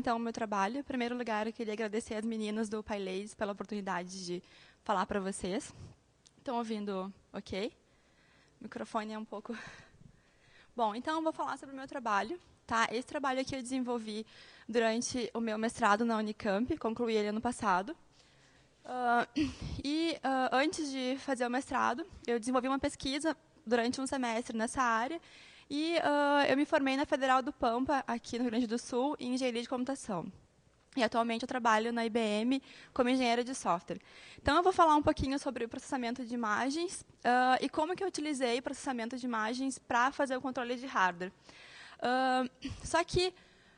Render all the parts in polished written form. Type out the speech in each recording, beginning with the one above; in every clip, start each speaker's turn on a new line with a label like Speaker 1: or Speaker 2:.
Speaker 1: Então, o meu trabalho. Em primeiro lugar, eu queria agradecer às meninas do PyLays pela oportunidade de falar para vocês. Estão ouvindo ok? O microfone é um pouco... Bom, então eu vou falar sobre o meu trabalho. Tá? Esse trabalho aqui eu desenvolvi durante o meu mestrado na Unicamp, concluí ele ano passado. Antes de fazer o mestrado, eu desenvolvi uma pesquisa durante um semestre nessa área e eu me formei na Federal do Pampa, aqui no Rio Grande do Sul, em engenharia de computação. E atualmente eu trabalho na IBM como engenheira de software. Então eu vou falar um pouquinho sobre o processamento de imagens e como que eu utilizei processamento de imagens para fazer o controle de hardware. Só que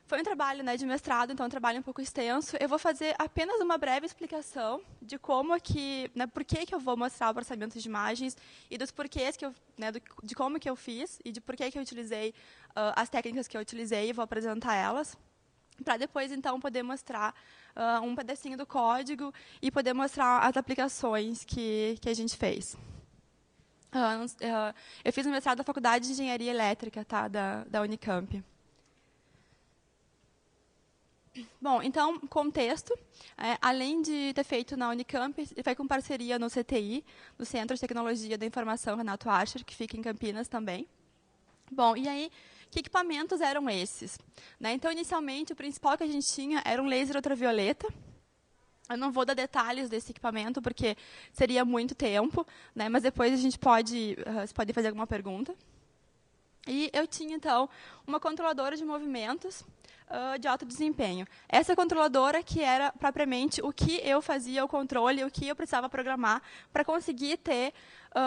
Speaker 1: foi um trabalho, né, de mestrado, então um trabalho um pouco extenso. Eu vou fazer apenas uma breve explicação de como que, né, por que eu vou mostrar o processamento de imagens e dos porquês que eu, né, de como que eu fiz e de por que eu utilizei as técnicas que eu utilizei e vou apresentar elas, para depois então poder mostrar um pedacinho do código e poder mostrar as aplicações que a gente fez. Eu fiz o mestrado da Faculdade de Engenharia Elétrica, tá, da Unicamp. Bom, então, contexto. Além de ter feito na Unicamp, foi com parceria no CTI, no Centro de Tecnologia da Informação Renato Archer, que fica em Campinas também. Bom, e aí, que equipamentos eram esses? Né, então, inicialmente, o principal que a gente tinha era um laser ultravioleta. Eu não vou dar detalhes desse equipamento, porque seria muito tempo, né, mas depois a gente pode fazer alguma pergunta. E eu tinha, então, uma controladora de movimentos de alto desempenho. Essa controladora que era propriamente o que eu fazia, o controle, o que eu precisava programar para conseguir ter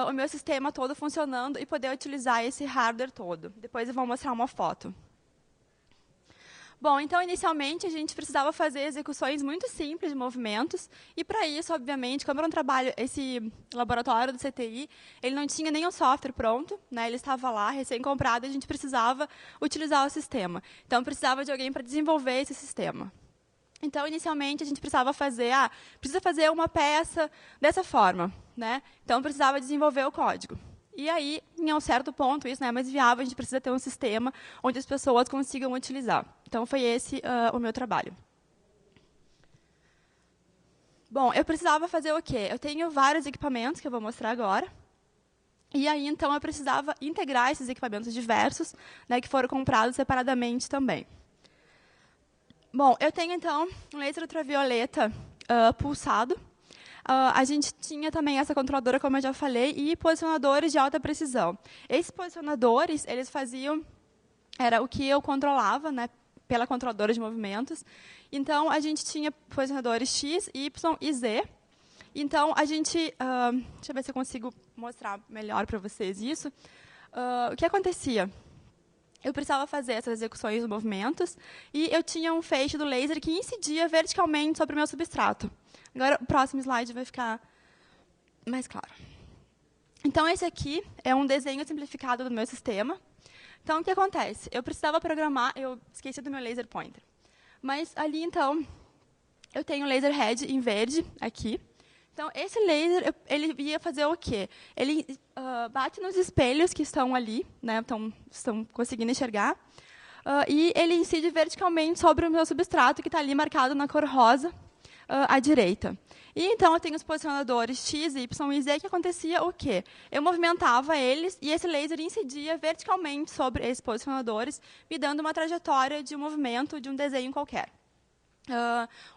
Speaker 1: o meu sistema todo funcionando e poder utilizar esse hardware todo. Depois eu vou mostrar uma foto. Bom, então, inicialmente, a gente precisava fazer execuções muito simples de movimentos, e, para isso, obviamente, como era um trabalho, esse laboratório do CTI, ele não tinha nenhum software pronto, né, ele estava lá, recém-comprado, e a gente precisava utilizar o sistema. Então, precisava de alguém para desenvolver esse sistema. Então, inicialmente, a gente precisava fazer, precisa fazer uma peça dessa forma, né? Então, precisava desenvolver o código. E aí, em um certo ponto, isso não é mais viável, a gente precisa ter um sistema onde as pessoas consigam utilizar. Então, foi esse o meu trabalho. Bom, eu precisava fazer o quê? Eu tenho vários equipamentos que eu vou mostrar agora. E aí, então, eu precisava integrar esses equipamentos diversos, né, que foram comprados separadamente também. Bom, eu tenho, então, um laser ultravioleta pulsado. A gente tinha também essa controladora, como eu já falei, e posicionadores de alta precisão. Esses posicionadores, eles faziam... Era o que eu controlava, né, pela controladora de movimentos. Então, a gente tinha posicionadores X, Y e Z. Então, a gente... deixa eu ver se eu consigo mostrar melhor para vocês isso. O que acontecia? Eu precisava fazer essas execuções de movimentos e eu tinha um feixe do laser que incidia verticalmente sobre o meu substrato. Agora, o próximo slide vai ficar mais claro. Então, esse aqui é um desenho simplificado do meu sistema. Então, o que acontece? Eu precisava programar... Eu esqueci do meu laser pointer. Mas ali, então, eu tenho o laser head em verde, aqui. Então, esse laser, ele ia fazer o quê? Ele bate nos espelhos que estão ali, né, estão conseguindo enxergar, e ele incide verticalmente sobre o meu substrato, que está ali marcado na cor rosa, à direita. E, então, eu tenho os posicionadores X, Y e Z, que acontecia o quê? Eu movimentava eles, e esse laser incidia verticalmente sobre esses posicionadores, me dando uma trajetória de um movimento, de um desenho qualquer.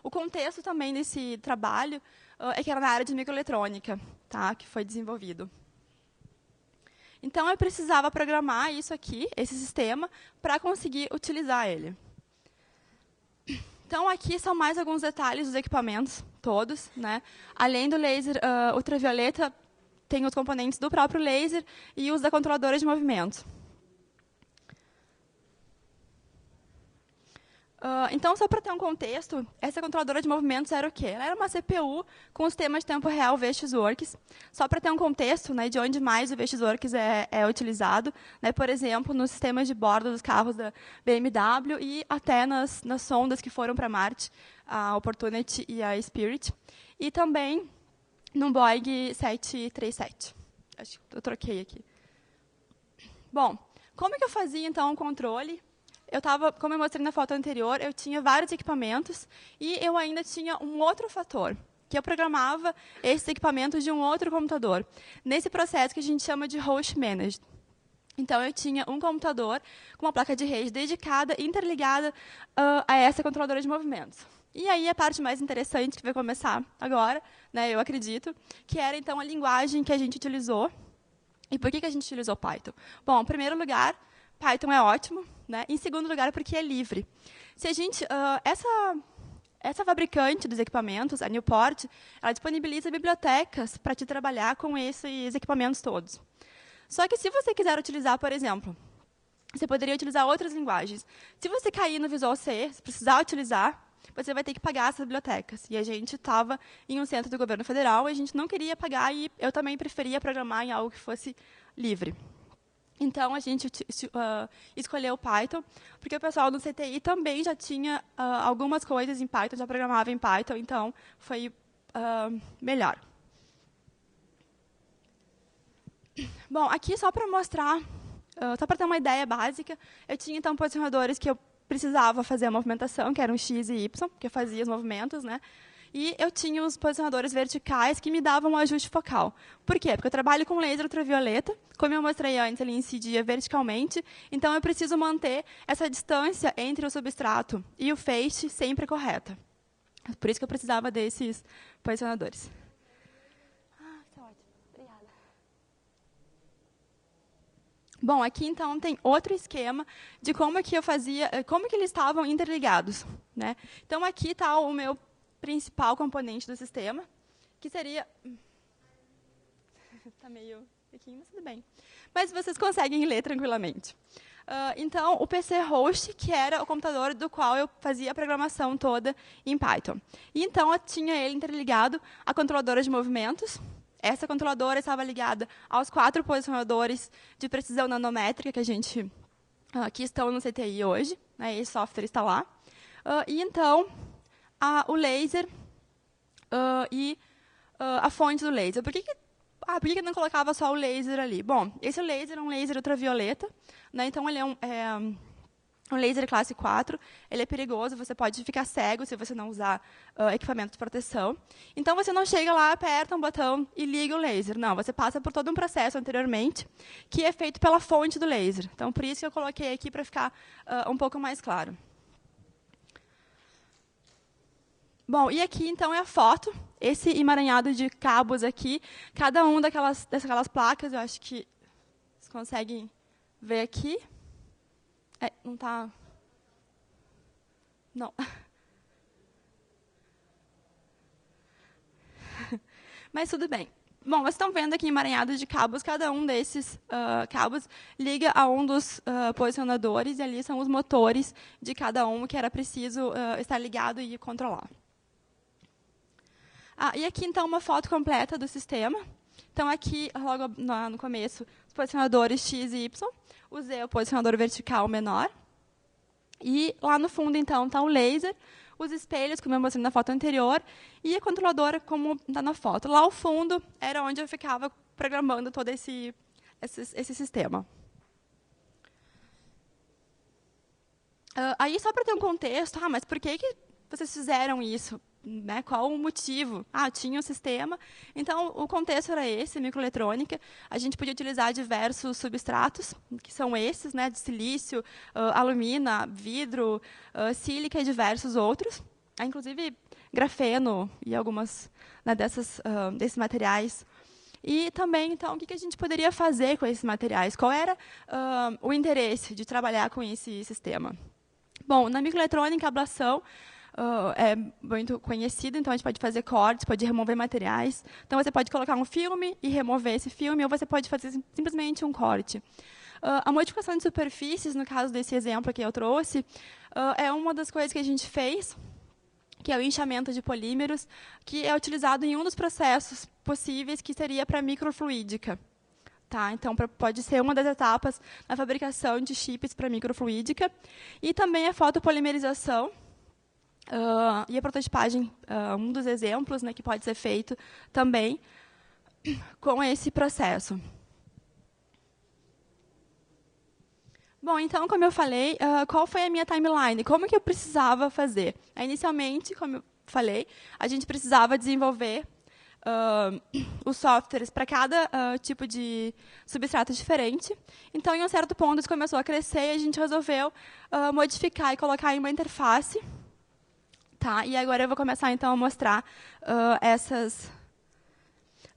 Speaker 1: O contexto também desse trabalho é que era na área de microeletrônica, tá, que foi desenvolvido. Então, eu precisava programar isso aqui, esse sistema, para conseguir utilizar ele. Então, aqui são mais alguns detalhes dos equipamentos, todos, né? Além do laser ultravioleta, tem os componentes do próprio laser e os da controladora de movimento. Então, só para ter um contexto, essa controladora de movimentos era o quê? Ela era uma CPU com o sistema de tempo real VxWorks. Só para ter um contexto, né, de onde mais o VxWorks é utilizado, né, por exemplo, nos sistemas de bordo dos carros da BMW e até nas sondas que foram para Marte, a Opportunity e a Spirit. E também no Boeing 737. Acho que eu troquei aqui. Bom, como que eu fazia, então, o controle como eu mostrei na foto anterior, eu tinha vários equipamentos e eu ainda tinha um outro fator, que eu programava esses equipamentos de um outro computador, nesse processo que a gente chama de host managed. Então, eu tinha um computador com uma placa de rede dedicada, interligada a essa controladora de movimentos. E aí, a parte mais interessante, que vai começar agora, né, eu acredito, que era, então, a linguagem que a gente utilizou. E por que a gente utilizou Python? Bom, em primeiro lugar, Python é ótimo. Né? Em segundo lugar, porque é livre. Se a gente, essa fabricante dos equipamentos, a Newport, ela disponibiliza bibliotecas para te trabalhar com esses equipamentos todos. Só que se você quiser utilizar, por exemplo, você poderia utilizar outras linguagens. Se você cair no Visual C, se precisar utilizar, você vai ter que pagar essas bibliotecas. E a gente estava em um centro do governo federal, e a gente não queria pagar, e eu também preferia programar em algo que fosse livre. Então, a gente escolheu o Python, porque o pessoal do CTI também já tinha algumas coisas em Python, já programava em Python, então foi melhor. Bom, aqui só para mostrar, só para ter uma ideia básica, eu tinha então posicionadores que eu precisava fazer a movimentação, que eram X e Y, que eu fazia os movimentos, né? E eu tinha os posicionadores verticais que me davam um ajuste focal. Por quê? Porque eu trabalho com laser ultravioleta, como eu mostrei antes, ele incidia verticalmente, então eu preciso manter essa distância entre o substrato e o feixe sempre correta. Por isso que eu precisava desses posicionadores. Tá ótimo. Obrigada. Bom, aqui então tem outro esquema de como que eu fazia, como que eles estavam interligados, né? Então aqui está o meu principal componente do sistema, que seria... Está meio pequeno, mas tudo bem. Mas vocês conseguem ler tranquilamente. Então, o PC host, que era o computador do qual eu fazia a programação toda em Python. E, então, eu tinha ele interligado à controladora de movimentos. Essa controladora estava ligada aos 4 posicionadores de precisão nanométrica que a gente que estão no CTI hoje. Né, esse software está lá. E, então, o laser e a fonte do laser. Por que eu não colocava só o laser ali? Bom, esse laser é um laser ultravioleta, né? Então ele é um laser classe 4, ele é perigoso, você pode ficar cego se você não usar equipamento de proteção. Então você não chega lá, aperta um botão e liga o laser. Não, você passa por todo um processo anteriormente, que é feito pela fonte do laser. Então, por isso que eu coloquei aqui para ficar um pouco mais claro. Bom, e aqui, então, é a foto. Esse emaranhado de cabos aqui, cada um daquelas placas, eu acho que vocês conseguem ver aqui. Não está... Não. Mas tudo bem. Bom, vocês estão vendo aqui emaranhado de cabos, cada um desses cabos liga a um dos posicionadores, e ali são os motores de cada um que era preciso estar ligado e controlar. E aqui, então, uma foto completa do sistema. Então, aqui, logo no começo, os posicionadores X e Y. Usei o posicionador vertical menor. E lá no fundo, então, está o laser, os espelhos, como eu mostrei na foto anterior, e a controladora, como está na foto. Lá ao fundo era onde eu ficava programando todo esse sistema. Aí, só para ter um contexto, mas por que vocês fizeram isso? Né, qual o motivo? Tinha um sistema. Então, o contexto era esse, microeletrônica. A gente podia utilizar diversos substratos, que são esses, né, de silício, alumina, vidro, sílica e diversos outros. Inclusive, grafeno e algumas, né, desses materiais. E também, então, o que a gente poderia fazer com esses materiais? Qual era o interesse de trabalhar com esse sistema? Bom, na microeletrônica, a ablação é muito conhecido, então a gente pode fazer cortes, pode remover materiais. Então, você pode colocar um filme e remover esse filme, ou você pode fazer simplesmente um corte. A modificação de superfícies, no caso desse exemplo que eu trouxe, é uma das coisas que a gente fez, que é o inchamento de polímeros, que é utilizado em um dos processos possíveis, que seria para microfluídica. Então, pode ser uma das etapas na fabricação de chips para microfluídica. E também a fotopolimerização, e a prototipagem, um dos exemplos, né, que pode ser feito também com esse processo. Bom, então, como eu falei, qual foi a minha timeline? Como que eu precisava fazer? Inicialmente, como eu falei, a gente precisava desenvolver os softwares para cada tipo de substrato diferente. Então, em um certo ponto, isso começou a crescer e a gente resolveu modificar e colocar em uma interface. Tá? E agora eu vou começar, então, a mostrar essas...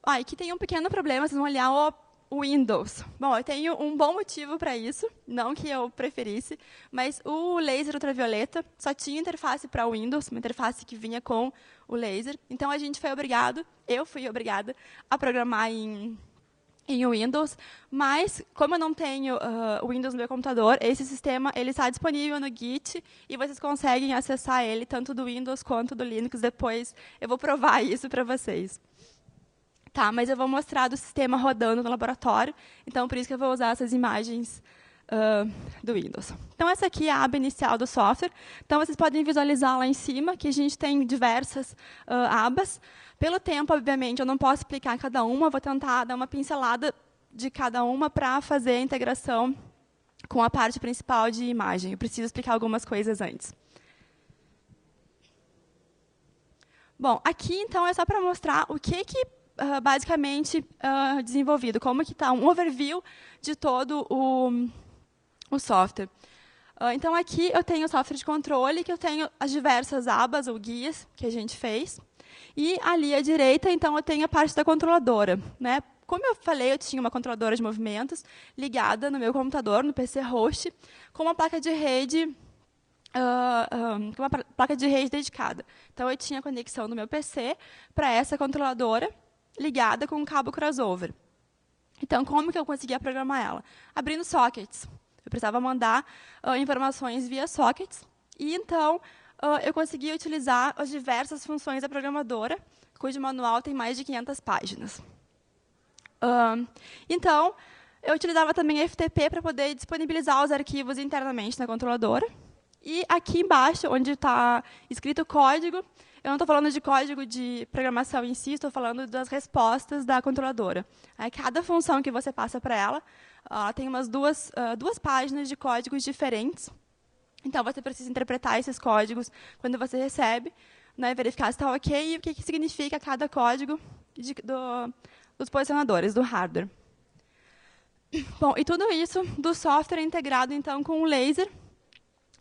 Speaker 1: Aqui tem um pequeno problema, vocês vão olhar o Windows. Bom, eu tenho um bom motivo para isso, não que eu preferisse, mas o laser ultravioleta só tinha interface para o Windows, uma interface que vinha com o laser. Então, a gente foi obrigado, eu fui obrigada, a programar em Windows, mas como eu não tenho o Windows no meu computador, esse sistema ele está disponível no Git e vocês conseguem acessar ele tanto do Windows quanto do Linux. Depois eu vou provar isso para vocês. Tá, mas eu vou mostrar do sistema rodando no laboratório, então por isso que eu vou usar essas imagens do Windows. Então, essa aqui é a aba inicial do software. Então, vocês podem visualizar lá em cima que a gente tem diversas abas. Pelo tempo, obviamente, eu não posso explicar cada uma, vou tentar dar uma pincelada de cada uma para fazer a integração com a parte principal de imagem. Eu preciso explicar algumas coisas antes. Bom, aqui, então, é só para mostrar o que basicamente desenvolvido, como que está um overview de todo o software. Então, aqui eu tenho o software de controle, que eu tenho as diversas abas ou guias que a gente fez. E ali à direita, então, eu tenho a parte da controladora. Né? Como eu falei, eu tinha uma controladora de movimentos ligada no meu computador, no PC host, com uma placa de rede com uma placa de rede dedicada. Então, eu tinha conexão no meu PC para essa controladora ligada com um cabo crossover. Então, como que eu conseguia programar ela? Abrindo sockets. Eu precisava mandar informações via sockets. E, então, eu conseguia utilizar as diversas funções da programadora, cujo manual tem mais de 500 páginas. Então, eu utilizava também FTP para poder disponibilizar os arquivos internamente na controladora. E aqui embaixo, onde está escrito código, eu não estou falando de código de programação em si, estou falando das respostas da controladora. Cada função que você passa para ela tem umas duas páginas de códigos diferentes. Então, você precisa interpretar esses códigos quando você recebe, né, verificar se está ok e o que significa cada código dos posicionadores, do hardware. Bom, e tudo isso do software integrado, então, com o laser,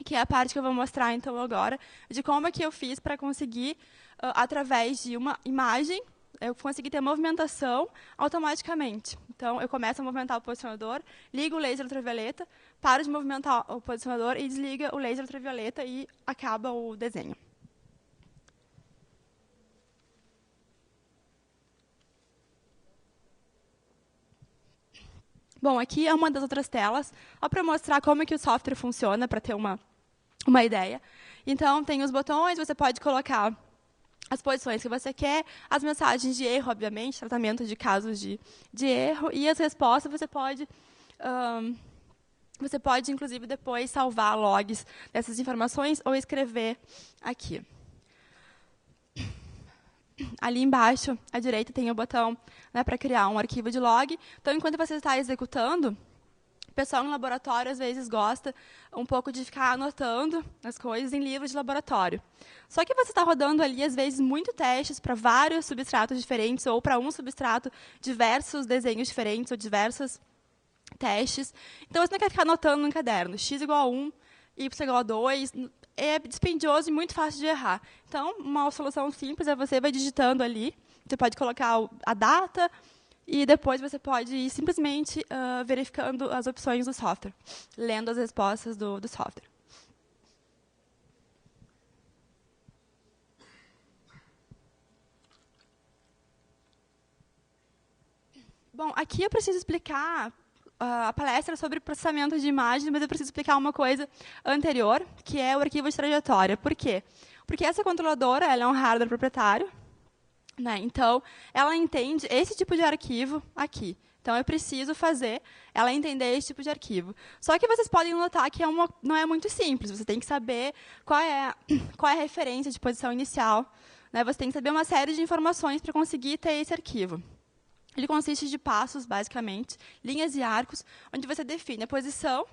Speaker 1: que é a parte que eu vou mostrar, então, agora, de como é que eu fiz para conseguir, através de uma imagem, eu consegui ter movimentação automaticamente. Então, eu começo a movimentar o posicionador, ligo o laser ultravioleta, paro de movimentar o posicionador e desliga o laser ultravioleta e acaba o desenho. Bom, aqui é uma das outras telas, só para mostrar como é que o software funciona, para ter uma ideia. Então, tem os botões, você pode colocar as posições que você quer, as mensagens de erro, obviamente, tratamento de casos de erro, e as respostas você pode, inclusive, depois salvar logs dessas informações ou escrever aqui. Ali embaixo, à direita, tem o botão, né, para criar um arquivo de log. Então, enquanto você está executando, o pessoal no laboratório, às vezes, gosta um pouco de ficar anotando as coisas em livros de laboratório. Só que você está rodando ali, às vezes, muito testes para vários substratos diferentes, ou para um substrato, diversos desenhos diferentes, ou diversos testes. Então, você não quer ficar anotando no caderno. X igual a 1, Y igual a 2. É dispendioso e muito fácil de errar. Então, uma solução simples é você vai digitando ali. Você pode colocar a data, e depois você pode ir simplesmente verificando as opções do software, lendo as respostas do software. Bom, aqui eu preciso explicar a palestra sobre processamento de imagens, mas eu preciso explicar uma coisa anterior, que é o arquivo de trajetória. Por quê? Porque essa controladora ela é um hardware proprietário, né? Então, ela entende esse tipo de arquivo aqui. Então, eu preciso fazer ela entender esse tipo de arquivo. Só que vocês podem notar que não é muito simples. Você tem que saber qual é a referência de posição inicial. Né? Você tem que saber uma série de informações para conseguir ter esse arquivo. Ele consiste de passos, basicamente, linhas e arcos, onde você define a posição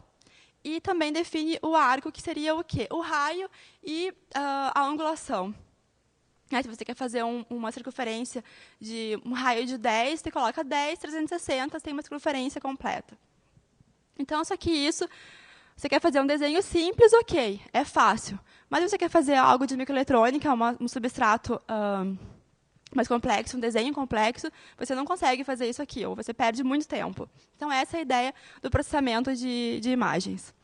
Speaker 1: E também define o arco, que seria o quê? O raio e a angulação. Se você quer fazer uma circunferência de um raio de 10, você coloca 10, 360, você tem uma circunferência completa. Então, só que isso, você quer fazer um desenho simples, ok, é fácil. Mas se você quer fazer algo de microeletrônica, um substrato mais complexo, um desenho complexo, você não consegue fazer isso aqui, ou você perde muito tempo. Então, essa é a ideia do processamento de imagens.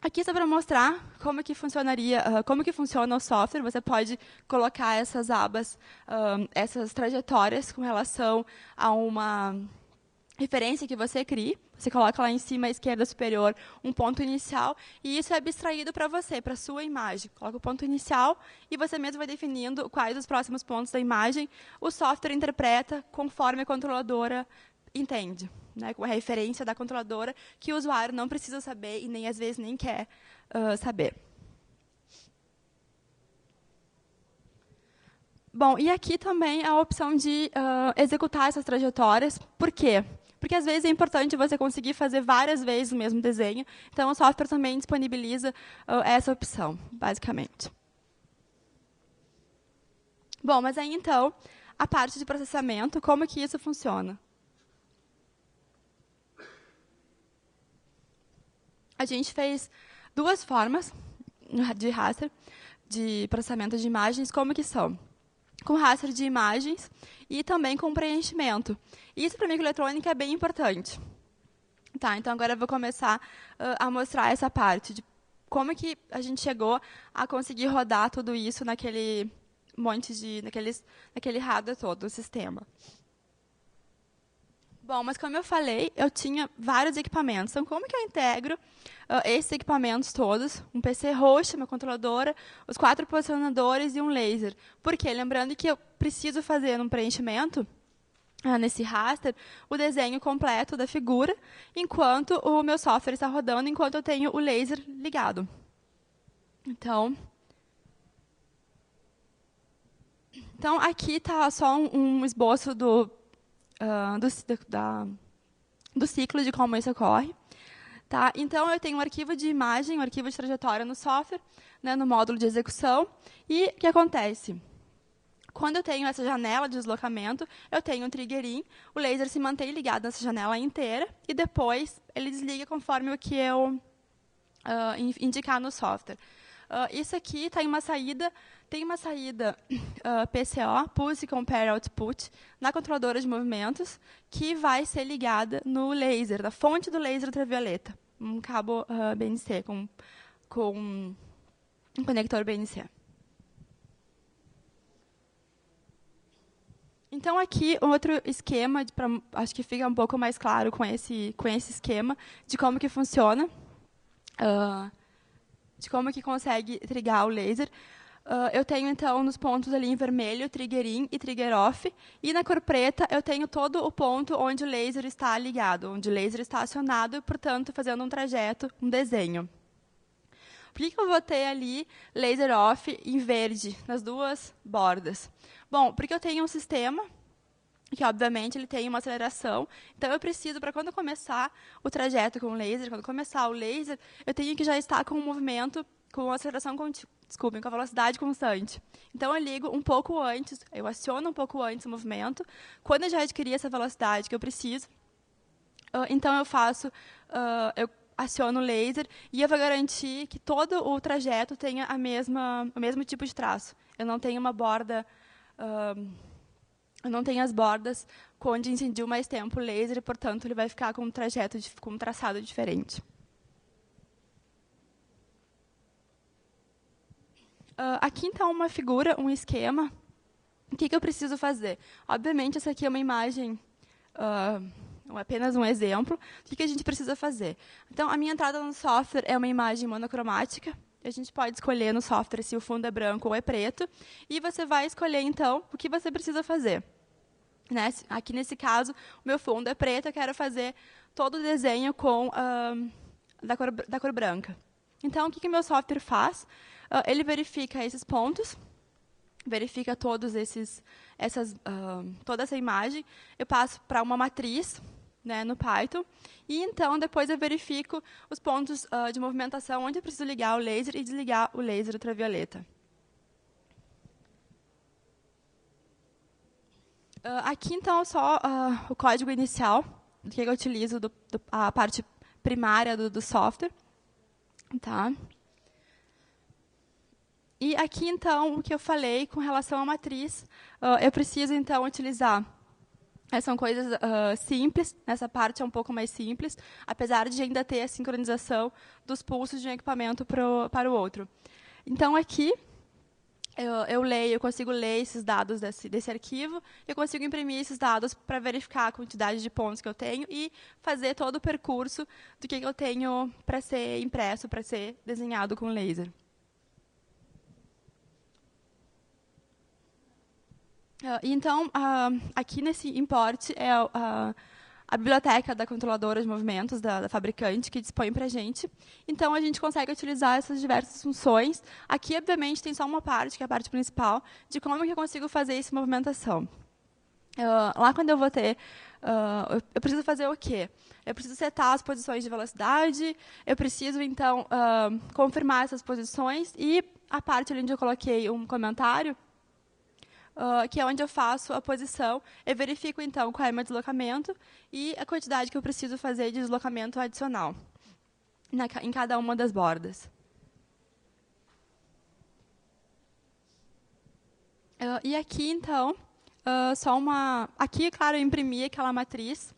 Speaker 1: Aqui é para mostrar como que funcionaria, como que funciona o software. Você pode colocar essas abas, essas trajetórias com relação a uma referência que você crie. Você coloca lá em cima, à esquerda superior, um ponto inicial, e isso é abstraído para você, para a sua imagem. Coloca o ponto inicial e você mesmo vai definindo quais os próximos pontos da imagem. O software interpreta conforme a controladora entende, com a referência da controladora, que o usuário não precisa saber e nem às vezes nem quer saber. Bom, e aqui também a opção de executar essas trajetórias. Por quê? Porque às vezes é importante você conseguir fazer várias vezes o mesmo desenho. Então, o software também disponibiliza essa opção, basicamente. Bom, mas aí então, a parte de processamento, como que isso funciona? A gente fez duas formas de raster, de processamento de imagens, como que são? Com raster de imagens e também com preenchimento. Isso, para microeletrônica, é bem importante. Tá, então, agora eu vou começar a mostrar essa parte de como que a gente chegou a conseguir rodar tudo isso naquele monte de... naquele hardware todo, o sistema. Bom, mas como eu falei, eu tinha vários equipamentos. Então, como que eu integro esses equipamentos todos? Um PC host, uma controladora, os 4 posicionadores e um laser. Por quê? Lembrando que eu preciso fazer um preenchimento, nesse raster, o desenho completo da figura, enquanto o meu software está rodando, enquanto eu tenho o laser ligado. Então aqui está só um esboço do ciclo de como isso ocorre. Tá? Então, eu tenho um arquivo de imagem, um arquivo de trajetória no software, no módulo de execução. E o que acontece? Quando eu tenho essa janela de deslocamento, eu tenho um trigger in, o laser se mantém ligado nessa janela inteira, e depois ele desliga conforme o que eu indicar no software. Isso aqui tem uma saída PCO, Pulse Compare Output, na controladora de movimentos, que vai ser ligada no laser, na fonte do laser ultravioleta, um cabo BNC, com um conector BNC. Então, aqui, outro esquema, acho que fica um pouco mais claro com esse esquema, de como que funciona, de como que consegue trigar o laser. Eu tenho, então, nos pontos ali em vermelho, trigger in e trigger off. E na cor preta, eu tenho todo o ponto onde o laser está ligado, onde o laser está acionado, e, portanto, fazendo um trajeto, um desenho. Por que eu botei ali laser off em verde, nas duas bordas? Bom, porque eu tenho um sistema que, obviamente, ele tem uma aceleração. Então, eu preciso, para quando começar o trajeto com o laser, quando começar o laser, eu tenho que já estar com o movimento, com a aceleração com a velocidade constante. Então, eu ligo um pouco antes, eu aciono um pouco antes o movimento. Quando eu já adquiri essa velocidade que eu preciso, então eu eu aciono o laser e eu vou garantir que todo o trajeto tenha o mesmo tipo de traço. Eu não tenho uma borda... eu não tenho as bordas onde incidiu mais tempo o laser, e, portanto, ele vai ficar com um trajeto, com um traçado diferente. Aqui, então, uma figura, um esquema. O que eu preciso fazer? Obviamente, essa aqui é uma imagem, apenas um exemplo. O que a gente precisa fazer? Então, a minha entrada no software é uma imagem monocromática. A gente pode escolher no software se o fundo é branco ou é preto. E você vai escolher, então, o que você precisa fazer. Aqui, nesse caso, o meu fundo é preto, eu quero fazer todo o desenho da cor branca. Então, o que o meu software faz? Ele verifica esses pontos, verifica toda essa imagem, eu passo para uma matriz, né, no Python. E, então, depois eu verifico os pontos de movimentação onde eu preciso ligar o laser e desligar o laser ultravioleta. Aqui, então, é só o código inicial, que eu utilizo, a parte primária do software. Tá? E aqui, então, o que eu falei com relação à matriz, eu preciso, então, utilizar. São coisas simples, essa parte é um pouco mais simples, apesar de ainda ter a sincronização dos pulsos de um equipamento para o outro. Então, aqui, eu consigo ler esses dados desse arquivo, eu consigo imprimir esses dados para verificar a quantidade de pontos que eu tenho e fazer todo o percurso do que eu tenho para ser impresso, para ser desenhado com laser. Então, aqui nesse import é a biblioteca da controladora de movimentos da fabricante que dispõe para a gente. Então, a gente consegue utilizar essas diversas funções. Aqui, obviamente, tem só uma parte, que é a parte principal, de como que eu consigo fazer essa movimentação. Lá, quando eu vou ter... eu preciso fazer o quê? Eu preciso setar as posições de velocidade, eu preciso, então, confirmar essas posições, e a parte ali onde eu coloquei um comentário, que é onde eu faço a posição, eu verifico, então, qual é o meu deslocamento e a quantidade que eu preciso fazer de deslocamento adicional em cada uma das bordas. E aqui, então, só uma... Aqui, claro, eu imprimi aquela matriz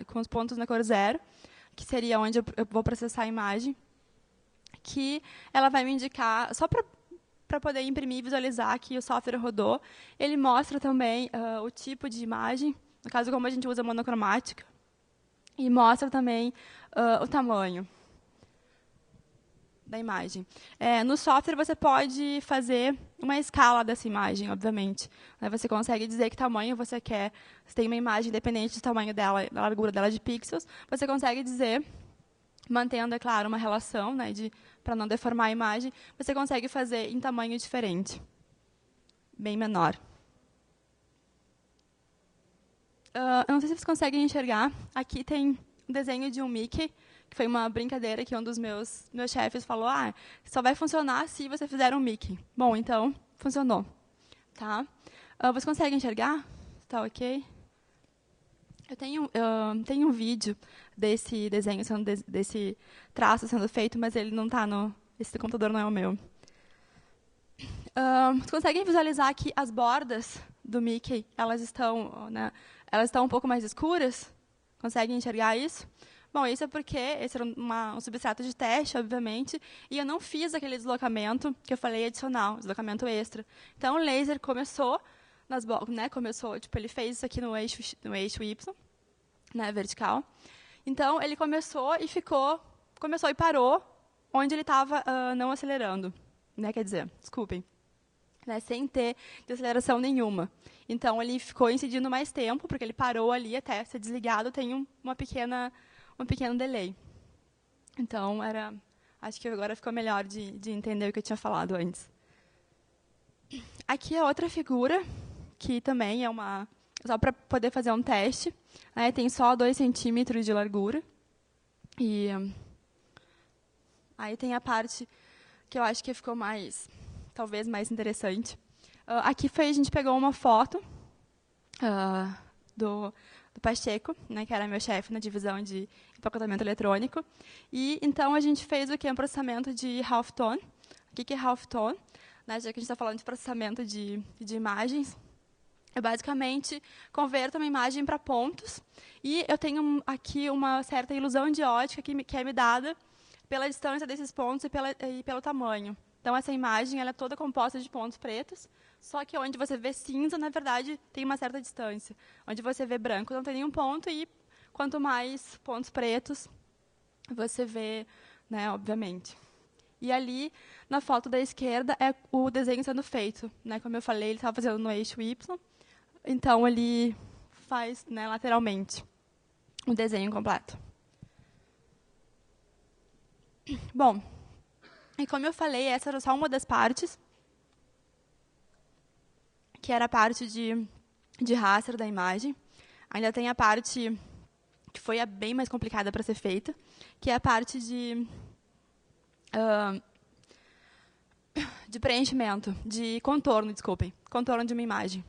Speaker 1: com os pontos na cor 0, que seria onde eu vou processar a imagem, que ela vai me indicar, só para poder imprimir e visualizar que o software rodou. Ele mostra também o tipo de imagem, no caso, como a gente usa monocromática, e mostra também o tamanho da imagem. No software, você pode fazer uma escala dessa imagem, obviamente. Você consegue dizer que tamanho você quer. Se tem uma imagem independente do tamanho dela, da largura dela de pixels, você consegue dizer, mantendo, é claro, uma relação, né, para não deformar a imagem, você consegue fazer em tamanho diferente, bem menor. Eu não sei se vocês conseguem enxergar. Aqui tem um desenho de um Mickey, que foi uma brincadeira que um dos meus chefes falou, só vai funcionar se você fizer um Mickey. Bom, então, funcionou. Tá? Vocês conseguem enxergar? Tá ok? Eu tenho um vídeo desse desenho, desse traço sendo feito, mas ele não está no... Esse computador não é o meu. Vocês conseguem visualizar que as bordas do Mickey, elas estão um pouco mais escuras? Conseguem enxergar isso? Bom, isso é porque esse era um substrato de teste, obviamente, e eu não fiz aquele deslocamento que eu falei adicional, deslocamento extra. Então, o laser começou ele fez isso aqui no eixo Y, né, vertical. Então, ele começou e parou onde ele estava não acelerando. Né, quer dizer, desculpem, né, sem ter desaceleração nenhuma. Então, ele ficou incidindo mais tempo, porque ele parou ali até ser desligado, tem um pequeno delay. Então, acho que agora ficou melhor de entender o que eu tinha falado antes. Aqui é outra figura, que também é só para poder fazer um teste. Né, tem só 2 centímetros de largura. E aí tem a parte que eu acho que ficou talvez mais interessante. Aqui a gente pegou uma foto do Pacheco, né, que era meu chefe na divisão de empacotamento eletrônico. E, então, a gente fez o que? Um processamento de halftone. O que é halftone? Né, já que a gente está falando de processamento de imagens, eu basicamente converto uma imagem para pontos e eu tenho aqui uma certa ilusão de ótica que é me dada pela distância desses pontos e pelo tamanho. Então, essa imagem ela é toda composta de pontos pretos, só que onde você vê cinza, na verdade, tem uma certa distância. Onde você vê branco, não tem nenhum ponto, e quanto mais pontos pretos, você vê, né, obviamente. E ali, na foto da esquerda, é o desenho sendo feito. Né? Como eu falei, ele estava fazendo no eixo Y, então ele faz, né, lateralmente o desenho completo. Bom, e como eu falei, essa era só uma das partes, que era a parte de raster da imagem. Ainda tem a parte que foi a bem mais complicada para ser feita, que é a parte de preenchimento, de contorno, desculpem, contorno de uma imagem.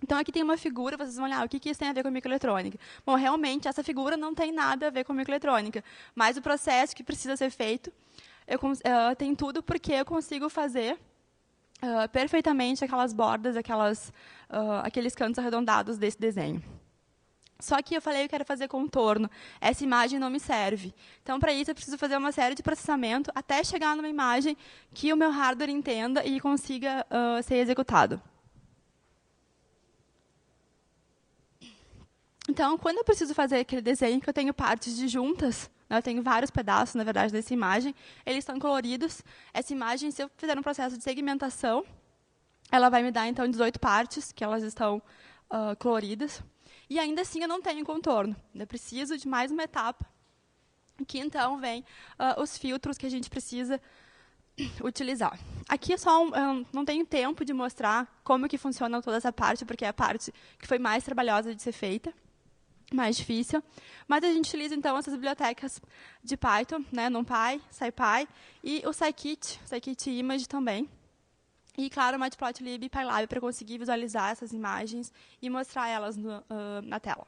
Speaker 1: Então, aqui tem uma figura, vocês vão olhar, o que isso tem a ver com a microeletrônica? Bom, realmente, essa figura não tem nada a ver com a microeletrônica, mas o processo que precisa ser feito tem tudo, porque eu consigo fazer perfeitamente aquelas bordas, aqueles cantos arredondados desse desenho. Só que eu falei que eu quero fazer contorno. Essa imagem não me serve. Então, para isso, eu preciso fazer uma série de processamento até chegar numa imagem que o meu hardware entenda e consiga ser executado. Então, quando eu preciso fazer aquele desenho que eu tenho partes disjuntas, eu tenho vários pedaços, na verdade, dessa imagem, eles estão coloridos. Essa imagem, se eu fizer um processo de segmentação, ela vai me dar, então, 18 partes, que elas estão coloridas. E, ainda assim, eu não tenho contorno. Eu preciso de mais uma etapa, que, então, vem os filtros que a gente precisa utilizar. Aqui eu não tenho tempo de mostrar como que funciona toda essa parte, porque é a parte que foi mais trabalhosa de ser feita, mais difícil, mas a gente utiliza, então, essas bibliotecas de Python, né, NumPy, SciPy, e o scikit-image também. E, claro, o Matplotlib e Pylab para conseguir visualizar essas imagens e mostrar elas na tela.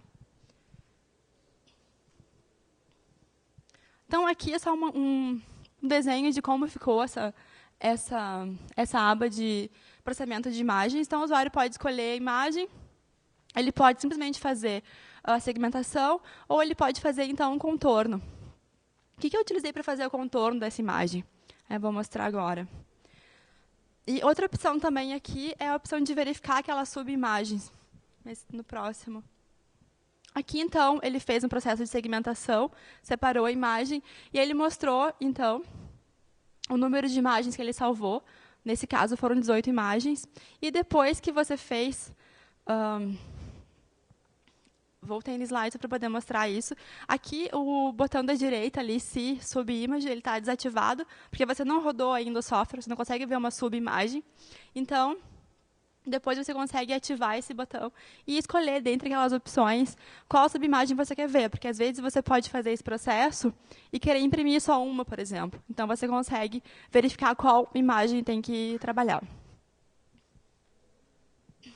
Speaker 1: Então, aqui é só um desenho de como ficou essa aba de processamento de imagens. Então, o usuário pode escolher a imagem, ele pode simplesmente fazer a segmentação, ou ele pode fazer, então, um contorno. O que eu utilizei para fazer o contorno dessa imagem? Vou mostrar agora. E outra opção também aqui é a opção de verificar aquelas subimagens. Mas no próximo. Aqui, então, ele fez um processo de segmentação, separou a imagem, e ele mostrou, então, o número de imagens que ele salvou. Nesse caso, foram 18 imagens. E depois que você fez... voltei no slide para poder mostrar isso. Aqui, o botão da direita, ali, se subimage, ele está desativado, porque você não rodou ainda o software, você não consegue ver uma subimagem. Então, depois você consegue ativar esse botão e escolher, dentre aquelas opções, qual subimagem você quer ver, porque, às vezes, você pode fazer esse processo e querer imprimir só uma, por exemplo. Então, você consegue verificar qual imagem tem que trabalhar.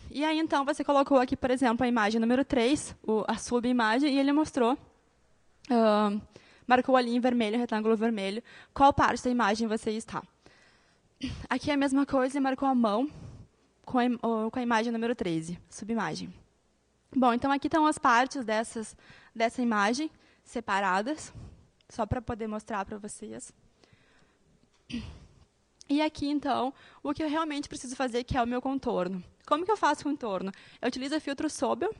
Speaker 1: E aí, então, você colocou aqui, por exemplo, a imagem número 3, a subimagem, e ele mostrou, marcou ali em vermelho, retângulo vermelho, qual parte da imagem você está. Aqui é a mesma coisa, ele marcou a mão com a imagem número 13, subimagem. Bom, então, aqui estão as partes dessa imagem, separadas, só para poder mostrar para vocês. E aqui, então, o que eu realmente preciso fazer, que é o meu contorno. Como que eu faço contorno? Eu utilizo o filtro Sobel.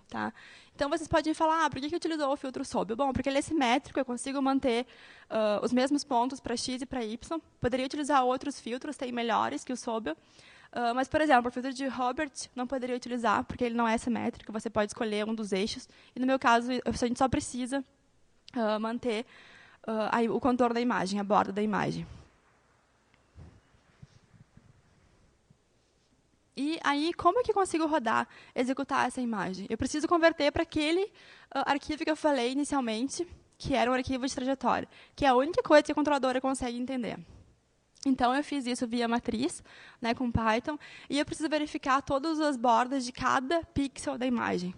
Speaker 1: Tá? Então, vocês podem falar, por que utilizou o filtro Sobel? Bom, porque ele é simétrico, eu consigo manter os mesmos pontos para x e para y. Poderia utilizar outros filtros, tem melhores que o Sobel. Mas, por exemplo, o filtro de Hilbert não poderia utilizar, porque ele não é simétrico, você pode escolher um dos eixos. E, no meu caso, a gente só precisa manter o contorno da imagem, a borda da imagem. E aí, como é que eu consigo executar essa imagem? Eu preciso converter para aquele arquivo que eu falei inicialmente, que era um arquivo de trajetória, que é a única coisa que a controladora consegue entender. Então, eu fiz isso via matriz, né, com Python, e eu preciso verificar todas as bordas de cada pixel da imagem.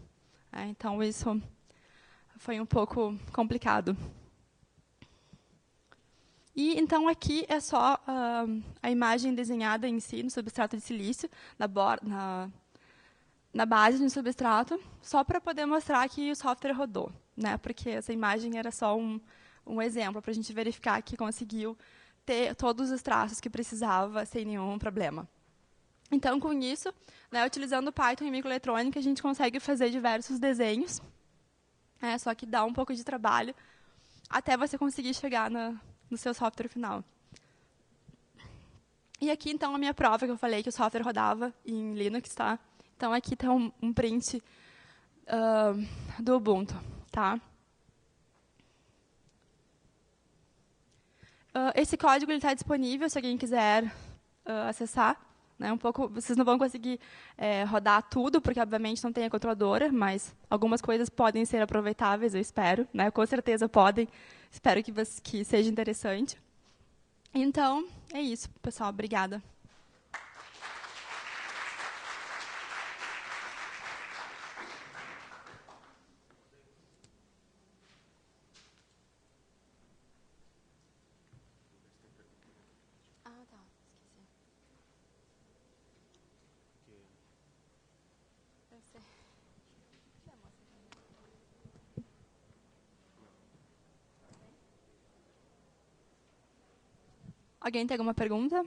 Speaker 1: Então, isso foi um pouco complicado. E, então, aqui é só a imagem desenhada em si, no substrato de silício, na base do substrato, só para poder mostrar que o software rodou, né? Porque essa imagem era só um exemplo para a gente verificar que conseguiu ter todos os traços que precisava sem nenhum problema. Então, com isso, né, utilizando Python e microeletrônica, a gente consegue fazer diversos desenhos, só que dá um pouco de trabalho até você conseguir chegar no seu software final. E aqui, então, a minha prova, que eu falei que o software rodava em Linux, tá? Então, aqui está um print do Ubuntu, tá? Esse código está disponível, se alguém quiser acessar, né? Vocês não vão conseguir rodar tudo, porque, obviamente, não tem a controladora, mas algumas coisas podem ser aproveitáveis, eu espero, né? Com certeza podem. Espero que seja interessante. Então, é isso, pessoal. Obrigada. Alguém tem alguma pergunta?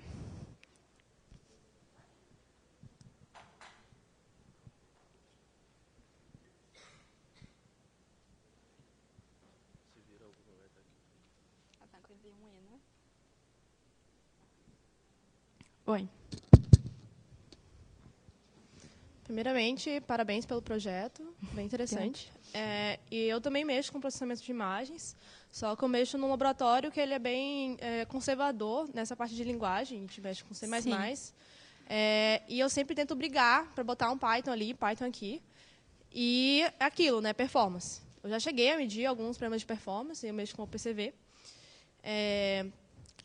Speaker 1: Oi.
Speaker 2: Primeiramente, parabéns pelo projeto, bem interessante. E eu também mexo com processamento de imagens, só que eu mexo num laboratório que ele é bem conservador nessa parte de linguagem, a gente mexe com C++. E eu sempre tento brigar para botar um Python ali, Python aqui. E é aquilo, né, performance. Eu já cheguei a medir alguns problemas de performance, eu mexo com o PCV.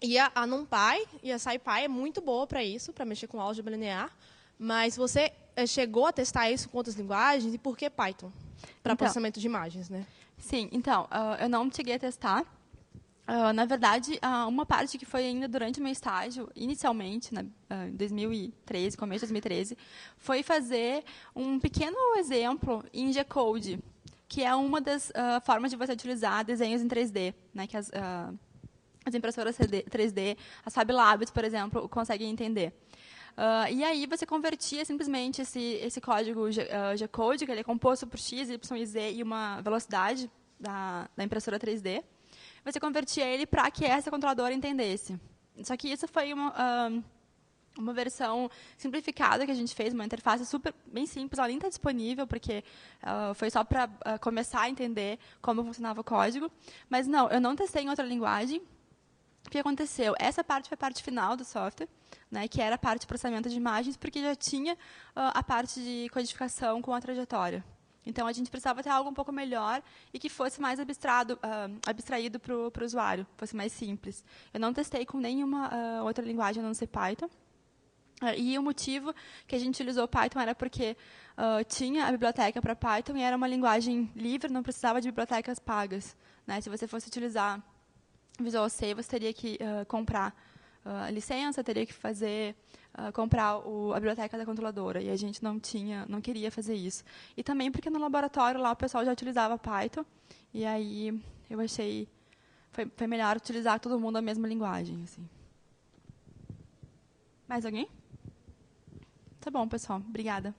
Speaker 2: E a NumPy e a SciPy é muito boa para isso, para mexer com álgebra linear. Mas você chegou a testar isso com outras linguagens? E por que Python? Para processamento de imagens, né?
Speaker 1: Sim, então, eu não cheguei a testar. Na verdade, uma parte que foi ainda durante o meu estágio, inicialmente, em 2013, começo de 2013, foi fazer um pequeno exemplo em G-Code, que é uma das formas de você utilizar desenhos em 3D, né, que as impressoras 3D, as Fab Labs, por exemplo, conseguem entender. E aí você convertia simplesmente esse código G-Code, que ele é composto por X, Y e Z, e uma velocidade da impressora 3D. Você convertia ele para que essa controladora entendesse. Só que isso foi uma versão simplificada que a gente fez, uma interface bem simples, ela nem está disponível, porque foi só para começar a entender como funcionava o código. Mas não, eu não testei em outra linguagem. O que aconteceu? Essa parte foi a parte final do software, né, que era a parte de processamento de imagens, porque já tinha a parte de codificação com a trajetória. Então, a gente precisava ter algo um pouco melhor e que fosse mais abstraído para o usuário, fosse mais simples. Eu não testei com nenhuma outra linguagem, a não ser Python. E o motivo que a gente utilizou Python era porque tinha a biblioteca para Python e era uma linguagem livre, não precisava de bibliotecas pagas, né? Se você fosse utilizar Visual C, você teria que comprar a licença, teria que comprar a biblioteca da controladora. E a gente não queria fazer isso. E também porque no laboratório lá o pessoal já utilizava Python. E aí eu achei foi melhor utilizar todo mundo a mesma linguagem. Assim. Mais alguém? Tá bom, pessoal. Obrigada.